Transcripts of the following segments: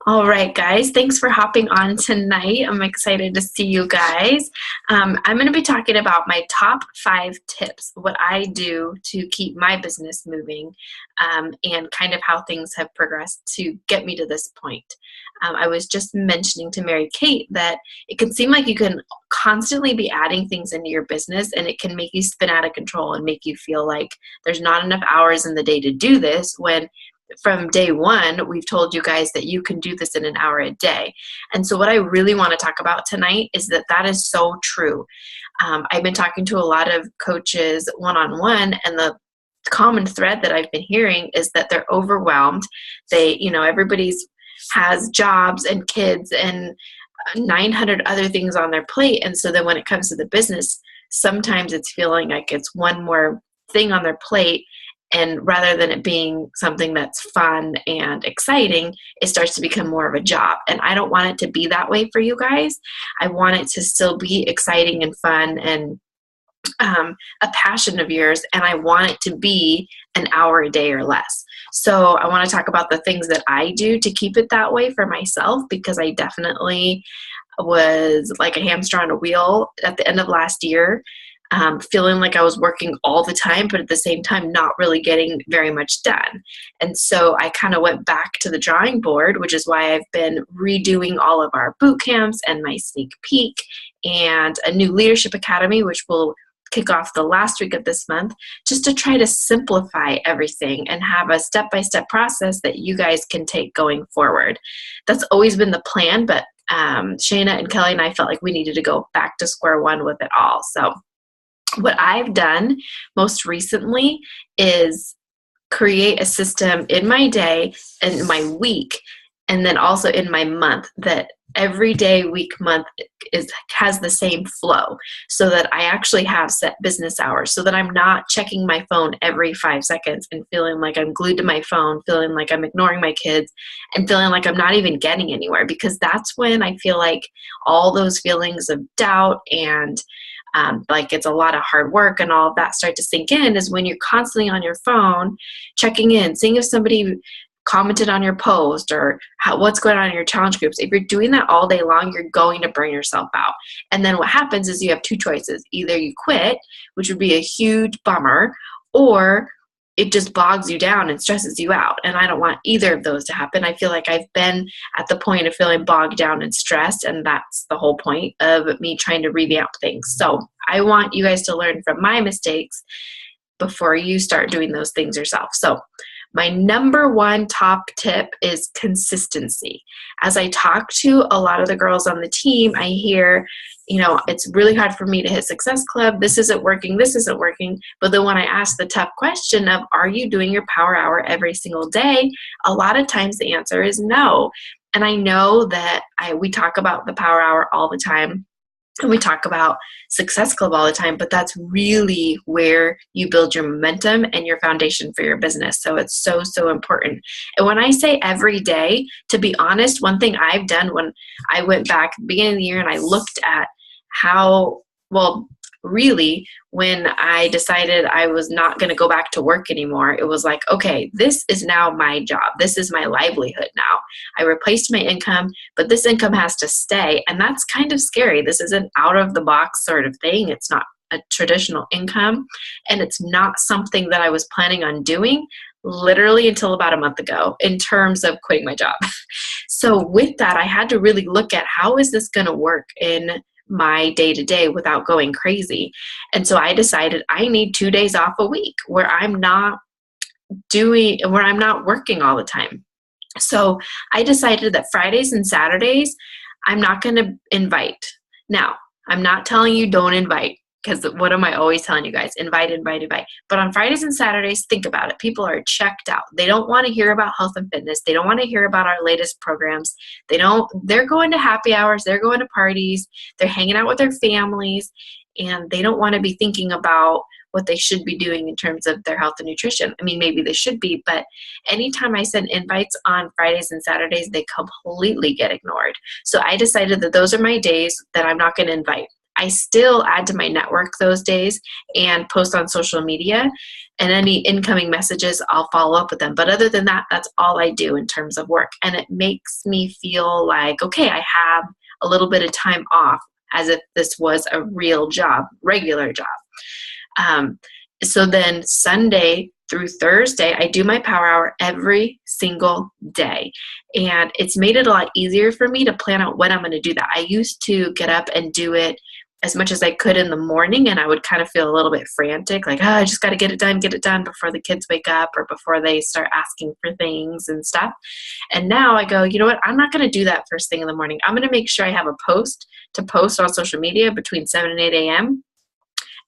All right, guys, thanks for hopping on tonight. I'm excited to see you guys. I'm going to be talking about my top 5 tips, what I do to keep my business moving, and kind of how things have progressed to get me to this point. I was just mentioning to Mary Kate that it can seem like you can constantly be adding things into your business, and it can make you spin out of control and make you feel like there's not enough hours in the day to do this, when from day one, we've told you guys that you can do this in an hour a day. And so what I really want to talk about tonight is that that is so true. I've been talking to a lot of coaches one-on-one, and the common thread that I've been hearing is that they're overwhelmed. Everybody's has jobs and kids and 900 other things on their plate. And so then when it comes to the business, sometimes it's feeling like it's one more thing on their plate. And rather than it being something that's fun and exciting, it starts to become more of a job. And I don't want it to be that way for you guys. I want it to still be exciting and fun and a passion of yours. And I want it to be an hour a day or less. So I want to talk about the things that I do to keep it that way for myself, because I definitely was like a hamster on a wheel at the end of last year. Feeling like I was working all the time, but at the same time, not really getting very much done. And so I kind of went back to the drawing board, which is why I've been redoing all of our boot camps and my sneak peek and a new leadership academy, which will kick off the last week of this month, just to try to simplify everything and have a step-by-step process that you guys can take going forward. That's always been the plan, but Shayna and Kelly and I felt like we needed to go back to square one with it all. So what I've done most recently is create a system in my day and my week, and then also in my month, that every day, week, month has the same flow, so that I actually have set business hours, so that I'm not checking my phone every 5 seconds and feeling like I'm glued to my phone, feeling like I'm ignoring my kids, and feeling like I'm not even getting anywhere, because that's when I feel like all those feelings of doubt and like it's a lot of hard work and all of that start to sink in, is when you're constantly on your phone, checking in, seeing if somebody commented on your post or what's going on in your challenge groups. If you're doing that all day long, you're going to burn yourself out. And then what happens is you have 2 choices. Either you quit, which would be a huge bummer, or it just bogs you down and stresses you out. And I don't want either of those to happen. I feel like I've been at the point of feeling bogged down and stressed, and that's the whole point of me trying to revamp things. So I want you guys to learn from my mistakes before you start doing those things yourself. So my number 1 top tip is consistency. As I talk to a lot of the girls on the team, I hear, it's really hard for me to hit Success Club. This isn't working. This isn't working. But then when I ask the tough question of, are you doing your power hour every single day? A lot of times the answer is no. And I know that we talk about the power hour all the time, and we talk about Success Club all the time, but that's really where you build your momentum and your foundation for your business. So it's so, so important. And when I say every day, to be honest, one thing I've done when I went back at the beginning of the year and I looked at really, when I decided I was not going to go back to work anymore, it was like, okay, this is now my job. This is my livelihood now. I replaced my income, but this income has to stay. And that's kind of scary. This is an out of the box sort of thing. It's not a traditional income, and it's not something that I was planning on doing literally until about a month ago in terms of quitting my job. So with that, I had to really look at, how is this going to work in my day-to-day without going crazy? And so I decided I need 2 days off a week where I'm not working all the time. So I decided that Fridays and Saturdays, I'm not going to invite. Now, I'm not telling you don't invite, because what am I always telling you guys? Invite, invite, invite. But on Fridays and Saturdays, think about it. People are checked out. They don't want to hear about health and fitness. They don't want to hear about our latest programs. They're going to happy hours. They're going to parties. They're hanging out with their families. And they don't want to be thinking about what they should be doing in terms of their health and nutrition. I mean, maybe they should be, but anytime I send invites on Fridays and Saturdays, they completely get ignored. So I decided that those are my days that I'm not going to invite. I still add to my network those days and post on social media, and any incoming messages, I'll follow up with them. But other than that, that's all I do in terms of work. And it makes me feel like, okay, I have a little bit of time off, as if this was a real job, regular job. So then Sunday through Thursday, I do my power hour every single day. And it's made it a lot easier for me to plan out when I'm going to do that. I used to get up and do it as much as I could in the morning, and I would kind of feel a little bit frantic, like, oh, I just got to get it done before the kids wake up or before they start asking for things and stuff. And now I go, you know what? I'm not going to do that first thing in the morning. I'm going to make sure I have a post to post on social media between 7 and 8 a.m.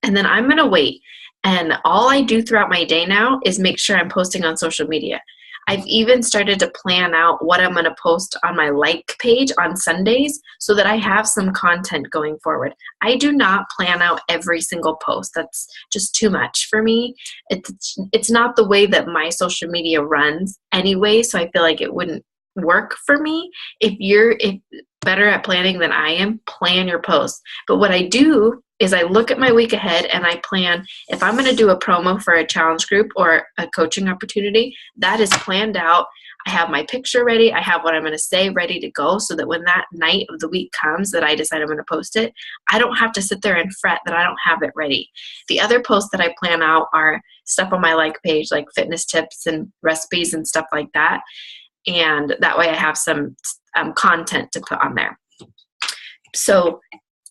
And then I'm going to wait. And all I do throughout my day now is make sure I'm posting on social media. I've even started to plan out what I'm going to post on my like page on Sundays so that I have some content going forward. I do not plan out every single post. That's just too much for me. It's not the way that my social media runs anyway, so I feel like it wouldn't work for me. If you're better at planning than I am, plan your posts. But what I do is I look at my week ahead and I plan, if I'm going to do a promo for a challenge group or a coaching opportunity, that is planned out. I have my picture ready. I have what I'm going to say ready to go, so that when that night of the week comes that I decide I'm going to post it, I don't have to sit there and fret that I don't have it ready. The other posts that I plan out are stuff on my like page, like fitness tips and recipes and stuff like that. And that way I have some content to put on there. So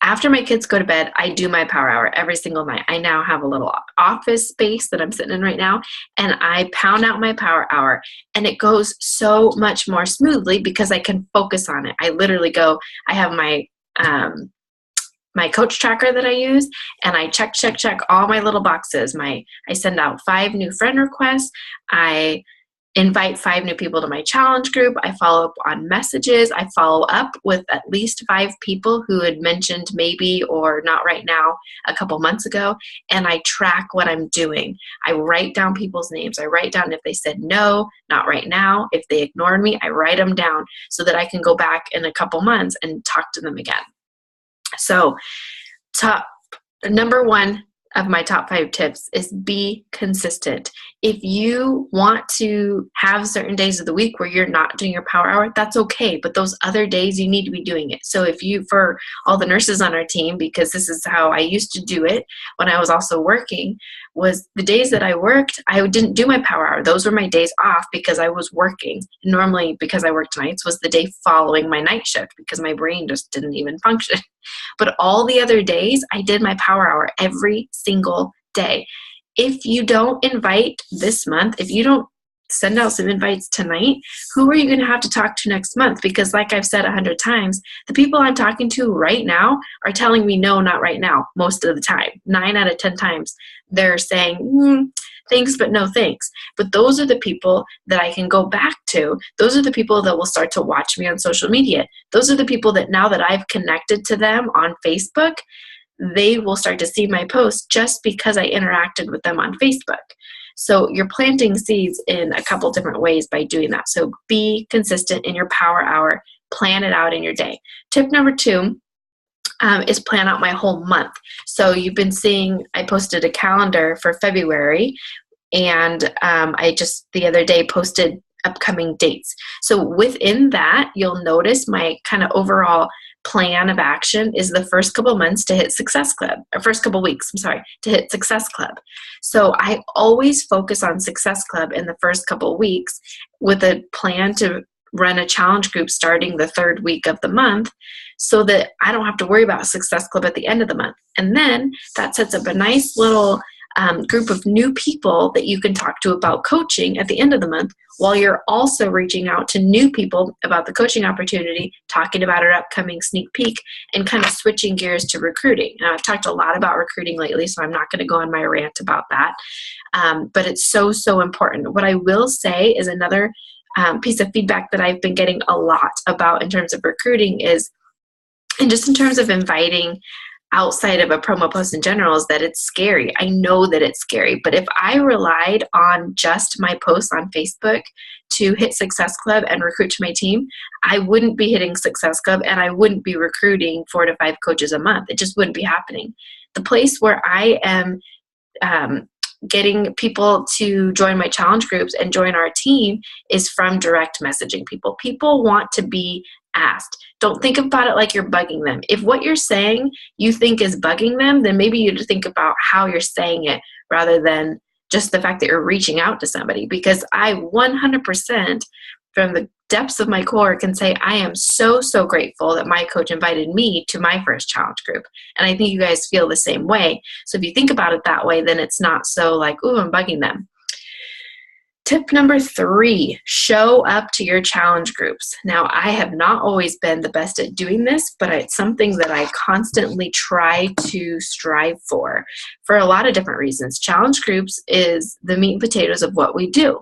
after my kids go to bed, I do my power hour every single night. I now have a little office space that I'm sitting in right now, and I pound out my power hour, and it goes so much more smoothly because I can focus on it. I literally go, I have my coach tracker that I use, and I check all my little boxes. I send out 5 new friend requests. I invite 5 new people to my challenge group. I follow up on messages. I follow up with at least 5 people who had mentioned maybe or not right now a couple months ago, and I track what I'm doing. I write down people's names. I write down if they said no, not right now. If they ignored me, I write them down so that I can go back in a couple months and talk to them again. So number 1 of my top 5 tips is be consistent. If you want to have certain days of the week where you're not doing your power hour, that's okay. But those other days, you need to be doing it. So for all the nurses on our team, because this is how I used to do it when I was also working, was the days that I worked, I didn't do my power hour. Those were my days off because I was working. Normally, because I worked nights, was the day following my night shift because my brain just didn't even function. But all the other days, I did my power hour every single day. If you don't invite this month, if you don't send out some invites tonight, who are you going to have to talk to next month? Because like I've said 100 times, the people I'm talking to right now are telling me no, not right now, most of the time. 9 out of 10 times, they're saying, thanks, but no thanks. But those are the people that I can go back to. Those are the people that will start to watch me on social media. Those are the people that now that I've connected to them on Facebook, they will start to see my posts just because I interacted with them on Facebook. So you're planting seeds in a couple different ways by doing that. So be consistent in your power hour. Plan it out in your day. Tip number 2 is plan out my whole month. So you've been seeing, I posted a calendar for February, and I just the other day posted upcoming dates. So within that, you'll notice my kind of overall plan of action is the first couple months to hit Success Club, or first couple weeks, to hit Success Club. So I always focus on Success Club in the first couple weeks with a plan to run a challenge group starting the 3rd week of the month so that I don't have to worry about Success Club at the end of the month. And then that sets up a nice little group of new people that you can talk to about coaching at the end of the month, while you're also reaching out to new people about the coaching opportunity, talking about our upcoming sneak peek, and kind of switching gears to recruiting. Now, I've talked a lot about recruiting lately, so I'm not going to go on my rant about that, but it's so, so important. What I will say is another piece of feedback that I've been getting a lot about in terms of recruiting is, and just in terms of inviting outside of a promo post in general, is that it's scary. I know that it's scary, but if I relied on just my posts on Facebook to hit Success Club and recruit to my team, I wouldn't be hitting Success Club and I wouldn't be recruiting 4 to 5 coaches a month. It just wouldn't be happening. The place where I am getting people to join my challenge groups and join our team is from direct messaging people. People want to be asked. Don't think about it like you're bugging them. If what you're saying you think is bugging them, then maybe you just think about how you're saying it rather than just the fact that you're reaching out to somebody. Because I 100% from the depths of my core can say I am so, so grateful that my coach invited me to my first challenge group. And I think you guys feel the same way. So if you think about it that way, then it's not so like, ooh, I'm bugging them. Tip number 3, show up to your challenge groups. Now, I have not always been the best at doing this, but it's something that I constantly try to strive for a lot of different reasons. Challenge groups is the meat and potatoes of what we do.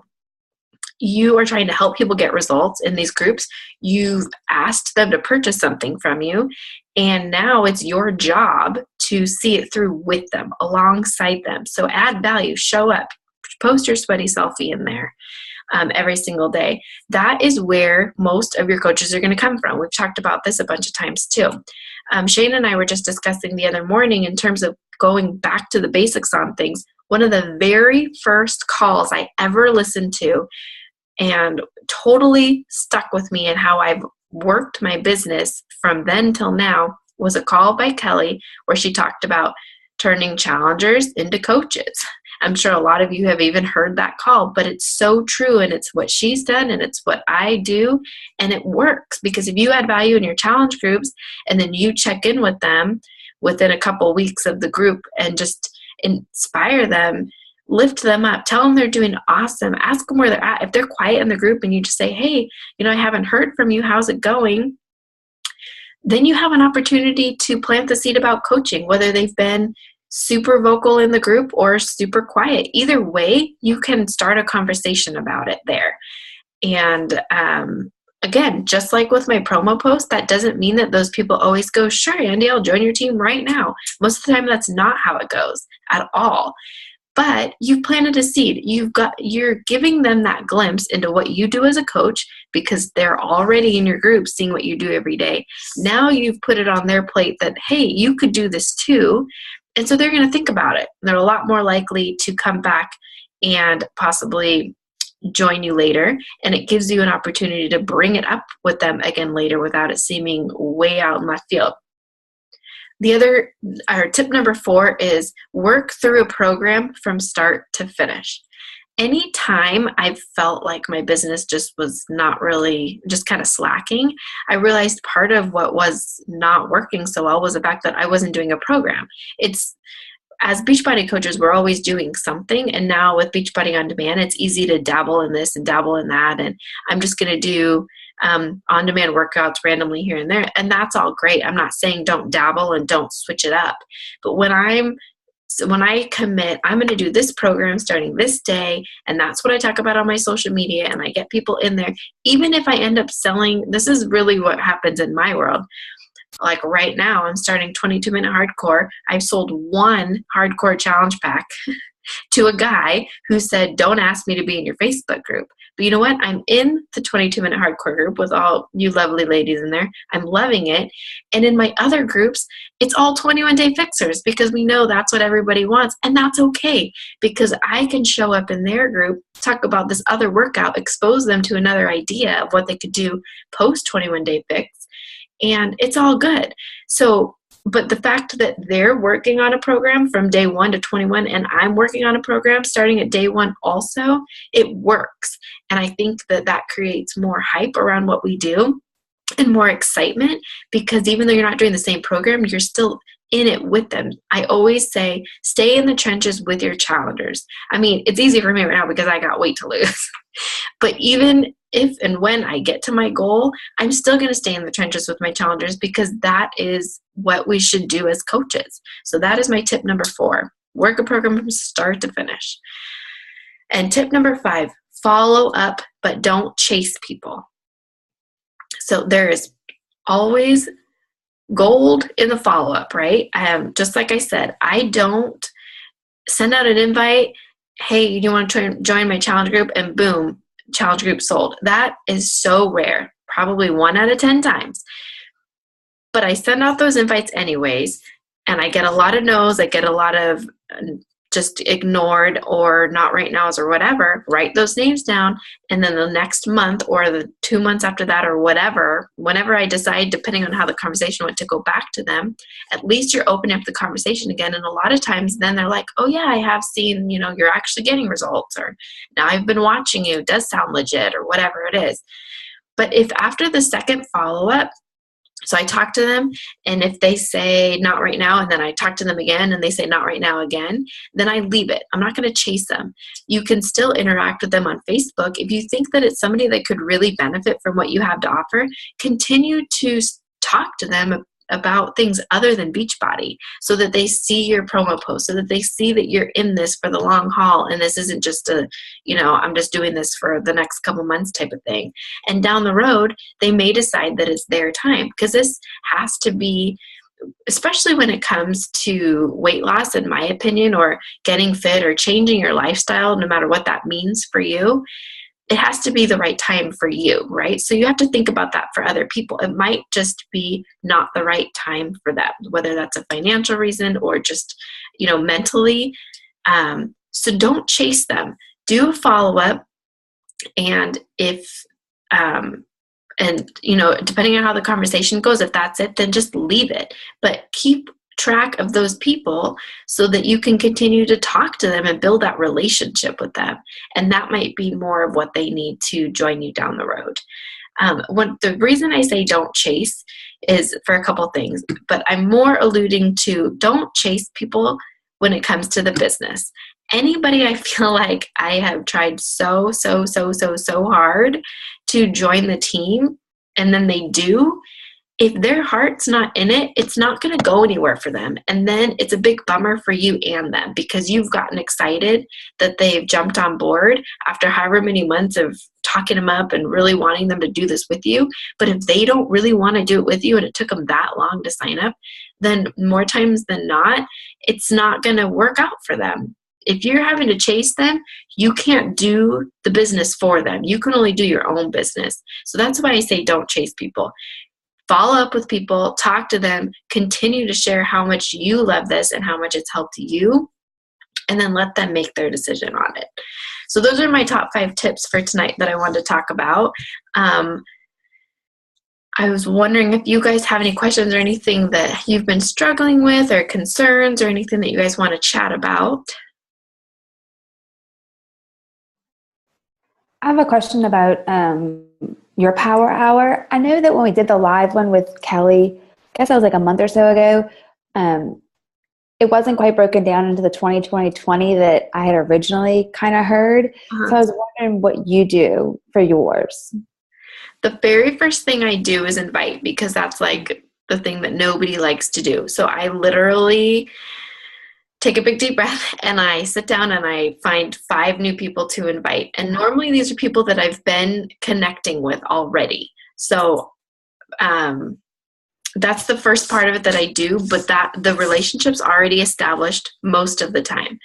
You are trying to help people get results in these groups. You've asked them to purchase something from you, and now it's your job to see it through with them, alongside them. So add value, show up, post your sweaty selfie in there every single day. That is where most of your coaches are going to come from. We've talked about this a bunch of times too. Shane and I were just discussing the other morning in terms of going back to the basics on things. One of the very first calls I ever listened to and totally stuck with me in how I've worked my business from then till now was a call by Kelly where she talked about turning challengers into coaches. I'm sure a lot of you have even heard that call, but it's so true, and it's what she's done and it's what I do, and it works because if you add value in your challenge groups and then you check in with them within a couple weeks of the group and just inspire them, lift them up, tell them they're doing awesome, ask them where they're at. If they're quiet in the group and you just say, hey, I haven't heard from you, how's it going? Then you have an opportunity to plant the seed about coaching, whether they've been super vocal in the group or super quiet. Either way, you can start a conversation about it there. And again, just like with my promo post, that doesn't mean that those people always go, sure, Andy, I'll join your team right now. Most of the time, that's not how it goes at all. But you've planted a seed. You're giving them that glimpse into what you do as a coach because they're already in your group seeing what you do every day. Now you've put it on their plate that, hey, you could do this too. And so they're going to think about it. They're a lot more likely to come back and possibly join you later. And it gives you an opportunity to bring it up with them again later without it seeming way out in left field. Our tip number 4 is work through a program from start to finish. Anytime I've felt like my business just was not really, just kind of slacking, I realized part of what was not working so well was the fact that I wasn't doing a program. As Beachbody coaches, we're always doing something. And now with Beachbody On Demand, it's easy to dabble in this and dabble in that. And I'm just going to do on-demand workouts randomly here and there. And that's all great. I'm not saying don't dabble and don't switch it up. But when I commit, I'm going to do this program starting this day, and that's what I talk about on my social media, and I get people in there. Even if I end up selling, this is really what happens in my world. Like right now, I'm starting 22-minute hardcore. I've sold 1 hardcore challenge pack to a guy who said, don't ask me to be in your Facebook group. But you know what? I'm in the 22-minute hardcore group with all you lovely ladies in there. I'm loving it. And in my other groups, it's all 21-day fixers because we know that's what everybody wants. And that's okay because I can show up in their group, talk about this other workout, expose them to another idea of what they could do post 21-day fix. And it's all good. But the fact that they're working on a program from day 1 to 21 and I'm working on a program starting at day 1 also, it works. And I think that creates more hype around what we do and more excitement because even though you're not doing the same program, you're still in it with them. I always say, stay in the trenches with your challengers. I mean, it's easy for me right now because I got weight to lose. But even if and when I get to my goal, I'm still going to stay in the trenches with my challengers because that is what we should do as coaches. So that is my tip number 4. Work a program from start to finish. And tip number 5, follow up, but don't chase people. So there is always gold in the follow-up, right? Just like I said, I don't send out an invite, hey, you want to join my challenge group, and boom, challenge group sold. That is so rare, probably 1 out of 10 times. But I send out those invites anyways, and I get a lot of no's. I get a lot of just ignored or not right nows or whatever. Write those names down, and then the next month or the 2 months after that or whatever, whenever I decide, depending on how the conversation went, to go back to them, at least you're opening up the conversation again. And a lot of times then they're like, oh yeah, I have seen, you're actually getting results, or now I've been watching you, it does sound legit, or whatever it is. But if after the second follow-up, so I talk to them, and if they say not right now, and then I talk to them again and they say not right now again, then I leave it. I'm not going to chase them. You can still interact with them on Facebook. If you think that it's somebody that could really benefit from what you have to offer, continue to talk to them about things other than Beachbody, so that they see your promo post, so that they see that you're in this for the long haul, and this isn't just I'm just doing this for the next couple months type of thing. And down the road, they may decide that it's their time, because this has to be, especially when it comes to weight loss, in my opinion, or getting fit or changing your lifestyle, no matter what that means for you, it has to be the right time for you, right? So you have to think about that for other people. It might just be not the right time for them, whether that's a financial reason or just, mentally. So don't chase them. Do a follow-up. And depending on how the conversation goes, if that's it, then just leave it. But keep track of those people so that you can continue to talk to them and build that relationship with them. And that might be more of what they need to join you down the road. The reason I say don't chase is for a couple things, but I'm more alluding to don't chase people when it comes to the business. Anybody I feel like I have tried so hard to join the team, and then they do, if their heart's not in it, it's not going to go anywhere for them. And then it's a big bummer for you and them, because you've gotten excited that they've jumped on board after however many months of talking them up and really wanting them to do this with you. But if they don't really want to do it with you, and it took them that long to sign up, then more times than not, it's not going to work out for them. If you're having to chase them, you can't do the business for them. You can only do your own business. So that's why I say don't chase people. Follow up with people, talk to them, continue to share how much you love this and how much it's helped you, and then let them make their decision on it. So those are my top 5 tips for tonight that I wanted to talk about. I was wondering if you guys have any questions or anything that you've been struggling with, or concerns, or anything that you guys want to chat about. I have a question about your power hour. I know that when we did the live one with Kelly, I guess that was like a month or so ago, it wasn't quite broken down into the 20-20-20 that I had originally kind of heard. Uh-huh. So I was wondering what you do for yours. The very first thing I do is invite, because that's like the thing that nobody likes to do. So I literally take a big deep breath, and I sit down and I find 5 new people to invite. And normally these are people that I've been connecting with already. So that's the first part of it that I do, but that the relationship's already established most of the time.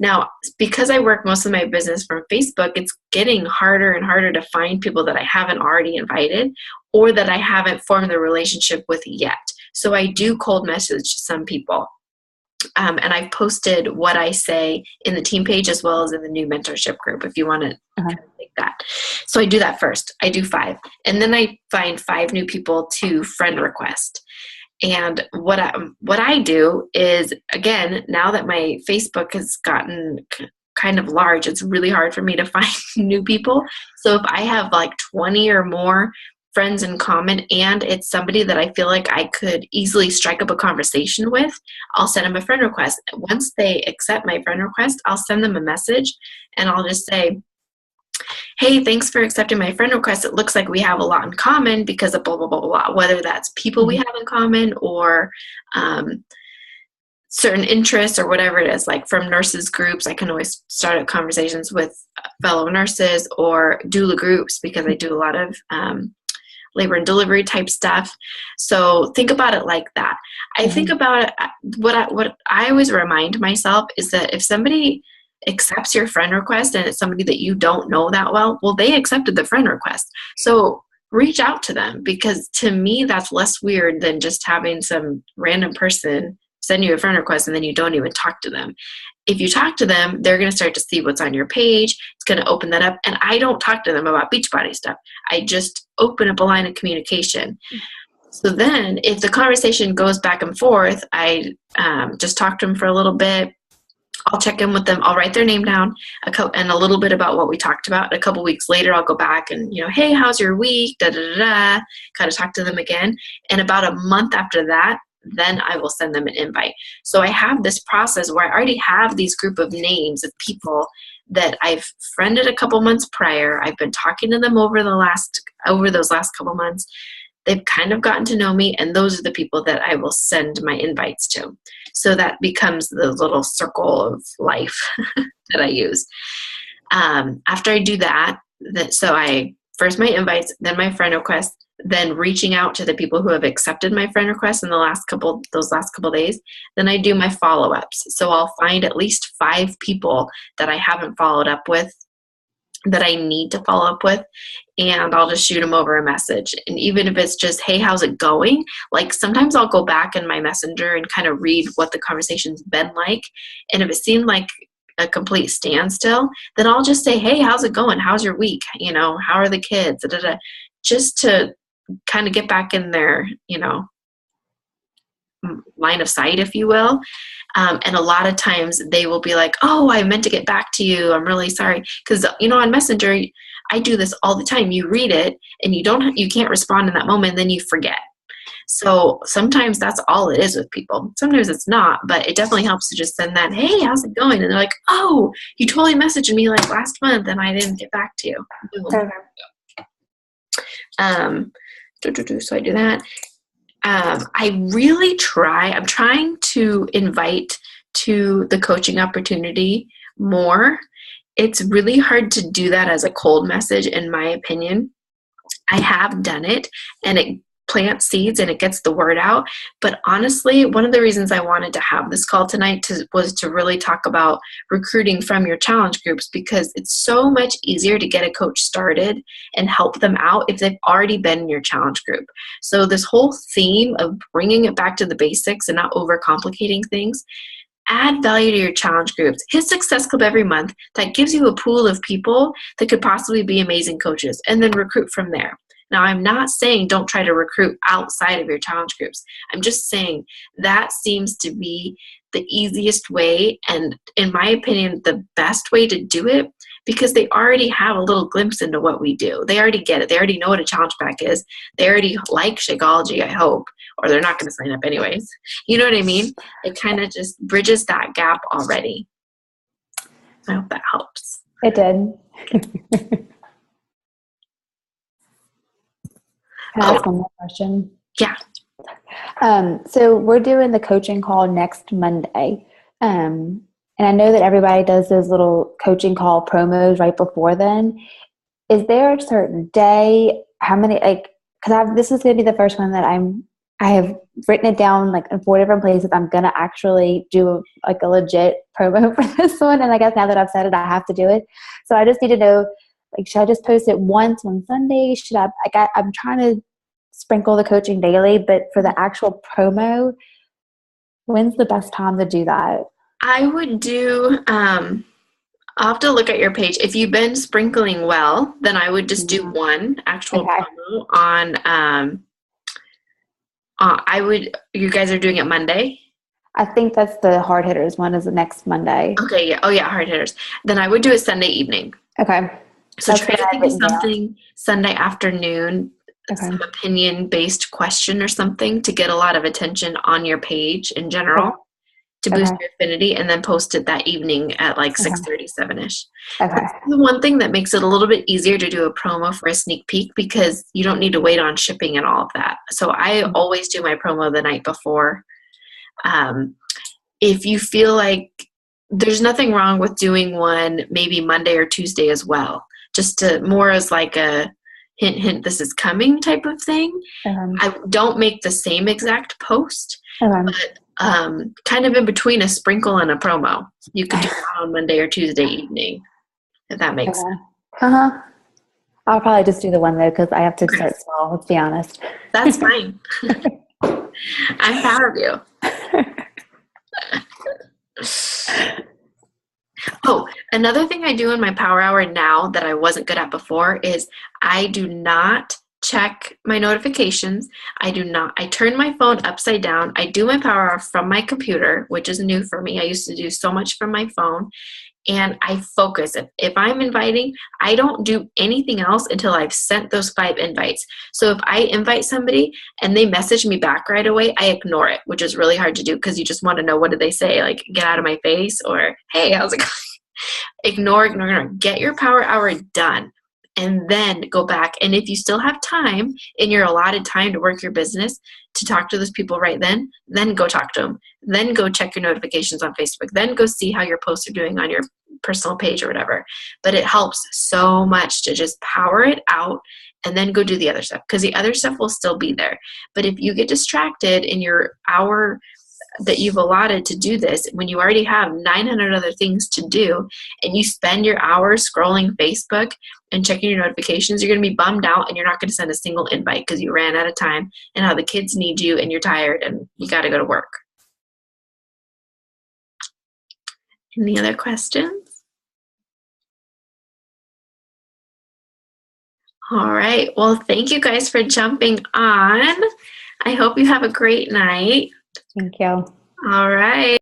Now, because I work most of my business from Facebook, it's getting harder and harder to find people that I haven't already invited, or that I haven't formed the relationship with yet. So I do cold message some people. And I've posted what I say in the team page as well as in the new mentorship group, if you want to take that. So I do that first. I do 5. And then I find 5 new people to friend request. And what I do is, again, now that my Facebook has gotten kind of large, it's really hard for me to find new people. So if I have like 20 or more friends in common, and it's somebody that I feel like I could easily strike up a conversation with, I'll send them a friend request. Once they accept my friend request, I'll send them a message, and I'll just say, hey, thanks for accepting my friend request. It looks like we have a lot in common because of blah, blah, blah, blah, whether that's people we have in common, or certain interests, or whatever it is. Like from nurses groups, I can always start up conversations with fellow nurses, or doula groups, because I do a lot of labor and delivery type stuff. So think about it like that. I think about it, what I always remind myself is that if somebody accepts your friend request and it's somebody that you don't know that well, they accepted the friend request. So reach out to them, because to me, that's less weird than just having some random person send you a friend request and then you don't even talk to them. If you talk to them, they're going to start to see what's on your page. It's going to open that up. And I don't talk to them about Beachbody stuff. I just open up a line of communication. So then if the conversation goes back and forth, I just talk to them for a little bit. I'll check in with them. I'll write their name down and a little bit about what we talked about. A couple weeks later, I'll go back and, hey, how's your week? Da, da, da, da. Kind of talk to them again. And about a month after that, then I will send them an invite. So I have this process where I already have these group of names of people that I've friended a couple months prior. I've been talking to them over those last couple months. They've kind of gotten to know me, and those are the people that I will send my invites to. So that becomes the little circle of life that I use. After I do that, so I first my invites, then my friend requests, then reaching out to the people who have accepted my friend request in those last couple days, then I do my follow-ups. So I'll find at least 5 people that I haven't followed up with, that I need to follow up with, and I'll just shoot them over a message. And even if it's just, hey, how's it going? Like sometimes I'll go back in my messenger and kind of read what the conversation's been like. And if it seemed like a complete standstill, then I'll just say, hey, how's it going? How's your week? How are the kids? Da, da, da. Just to kind of get back in their, line of sight, if you will. And a lot of times they will be like, oh, I meant to get back to you. I'm really sorry. Because, on Messenger, I do this all the time. You read it and you can't respond in that moment, then you forget. So sometimes that's all it is with people. Sometimes it's not, but it definitely helps to just send that, hey, how's it going? And they're like, oh, you totally messaged me like last month and I didn't get back to you. Okay. So I do that. I'm trying to invite to the coaching opportunity more. It's really hard to do that as a cold message, in my opinion. I have done it, and it plants seeds and it gets the word out. But honestly, one of the reasons I wanted to have this call tonight was to really talk about recruiting from your challenge groups, because it's so much easier to get a coach started and help them out if they've already been in your challenge group. So this whole theme of bringing it back to the basics and not overcomplicating things, add value to your challenge groups. Hit Success Club every month. That gives you a pool of people that could possibly be amazing coaches, and then recruit from there. Now, I'm not saying don't try to recruit outside of your challenge groups. I'm just saying that seems to be the easiest way, and in my opinion, the best way to do it, because they already have a little glimpse into what we do. They already get it. They already know what a challenge pack is. They already like Shakeology, I hope, or they're not going to sign up anyways. You know what I mean? It kind of just bridges that gap already. I hope that helps. It did. Can I ask one more question? Yeah. So we're doing the coaching call next Monday. And I know that everybody does those little coaching call promos right before then. Is there a certain day? How many, because this is going to be the first one that I have written it down like in 4 different places. I'm going to actually do like a legit promo for this one. And I guess now that I've said it, I have to do it. So I just need to know, should I just post it once on Sunday? I'm trying to sprinkle the coaching daily, but for the actual promo, when's the best time to do that? I would do, I'll have to look at your page. If you've been sprinkling well, then I would just do one actual promo on, you guys are doing it Monday? I think that's the hard hitters one, is the next Monday. Okay, yeah. Oh yeah, hard hitters. Then I would do it Sunday evening. Okay. So try to think of something Sunday afternoon, some opinion-based question or something to get a lot of attention on your page in general to boost your affinity, and then post it that evening at like 6:37ish. That's the one thing that makes it a little bit easier to do a promo for a sneak peek, because you don't need to wait on shipping and all of that. So I always do my promo the night before. If you feel like there's nothing wrong with doing one maybe Monday or Tuesday as well, just to more as like a hint, this is coming type of thing. I don't make the same exact post, but kind of in between a sprinkle and a promo. You could do that on Monday or Tuesday evening, if that makes sense. Uh-huh. I'll probably just do the one though, because I have to start small, let's be honest. That's fine. I'm proud of you. Oh, another thing I do in my power hour now that I wasn't good at before is I do not check my notifications. I turn my phone upside down. I do my power hour from my computer, which is new for me. I used to do so much from my phone. And I focus. If I'm inviting, I don't do anything else until I've sent those 5 invites. So if I invite somebody and they message me back right away, I ignore it, which is really hard to do because you just want to know, what did they say? Like, get out of my face, or, hey, how's it going? Ignore. Get your power hour done. And then go back. And if you still have time in your allotted time to work your business, to talk to those people right then go talk to them. Then go check your notifications on Facebook. Then go see how your posts are doing on your personal page or whatever. But it helps so much to just power it out and then go do the other stuff, because the other stuff will still be there. But if you get distracted in your hour that you've allotted to do this, when you already have 900 other things to do, and you spend your hours scrolling Facebook and checking your notifications, you're going to be bummed out, and you're not going to send a single invite because you ran out of time, and how the kids need you, and you're tired, and you got to go to work. Any other questions? All right. Well, thank you guys for jumping on. I hope you have a great night. Thank you. All right.